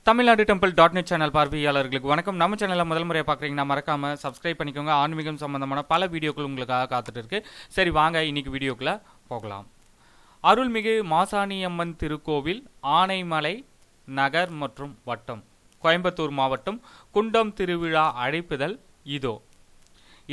Tamil Nadu temple .net channel பார்வையாளர்களுக்கு வணக்கம். நம்ம சேனலில் முதல் முறையாக பார்க்குறீங்கன்னா மறக்காம சப்ஸ்கிரைப் பண்ணிக்கோங்க. ஆன்மீகம் சம்பந்தமான பல வீடியோக்கள் உங்களுக்காக காத்துட்டு இருக்கு. சரி வாங்க இன்னைக்கு வீடியோக்குள்ள போகலாம். அருள்மிகு மாசாணியம்மன் திருக்கோவில், ஆனைமலை நகர் மற்றும் வட்டம், கோயம்புத்தூர் மாவட்டம், குண்டம் திருவிழா அழைப்புதல் இதோ.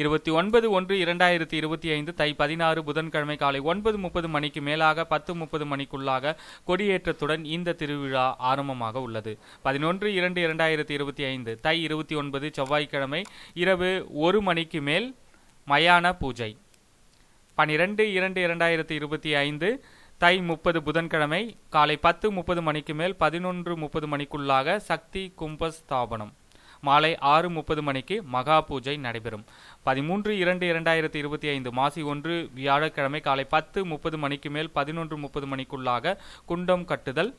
29/1/2025 தை 16 புதன்கிழமை காலை 9:30 மணிக்கு மேலாக 10:30 மணிக்குள்ளாக கொடியேற்றத்துடன் இந்த திருவிழா ஆரம்பமாக உள்ளது. 11/2/2025 தை 29 செவ்வாய்க்கிழமை இரவு 1 மணிக்கு மேல் மயான பூஜை. 12/2/2025 தை 30 புதன்கிழமை காலை 10:30 மணிக்கு மேல் 11:30 மணிக்குள்ளாக சக்தி கும்பஸ்தாபனம். மாலை 6:30 மணிக்கு மகா பூஜை நடைபெறும். 13/2/2025 மாசி 1 வியாழக்கிழமை காலை 10:30 மணிக்கு மேல் 11:30 மணிக்குள்ளாக குண்டம் கட்டுதல்.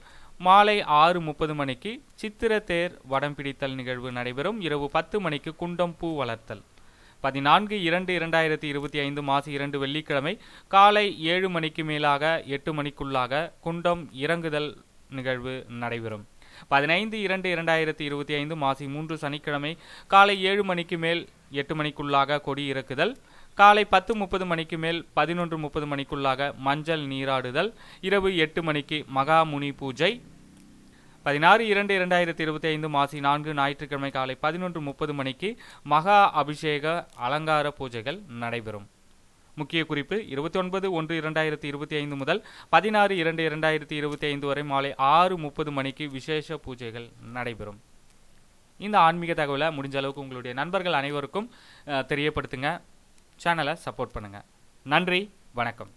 மாலை 6:30 மணிக்கு சித்திர தேர் வடம் பிடித்தல் நிகழ்வு நடைபெறும். இரவு 10 மணிக்கு குண்டம் பூ வளர்த்தல். 14/2/2025 மாசி 2 வெள்ளிக்கிழமை காலை 7 மணிக்கு மேலாக 8 மணிக்குள்ளாக குண்டம் இறங்குதல் நிகழ்வு நடைபெறும். 15/2/2025 மாசி 3 சனிக்கிழமை காலை 7 மணிக்கு மேல் 8 மணிக்குள்ளாக கொடி இறக்குதல். காலை 10:30 மணிக்கு மேல் 11:30 மணிக்குள்ளாக மஞ்சள் நீராடுதல். இரவு 8 மணிக்கு மகா முனி பூஜை. 16/2/2025 மாசி 4 ஞாயிற்றுக்கிழமை காலை 11:30 மணிக்கு மகா அபிஷேக அலங்கார பூஜைகள் நடைபெறும். முக்கிய குறிப்பு: 29/1/2025 முதல் 16/2/2025 வரை மாலை 6:30 மணிக்கு விசேஷ பூஜைகள் நடைபெறும். இந்த ஆன்மீக தகவலை முடிஞ்ச அளவுக்கு உங்களுடைய நண்பர்கள் அனைவருக்கும் தெரியப்படுத்துங்க. சேனலை சப்போர்ட் பண்ணுங்க. நன்றி, வணக்கம்.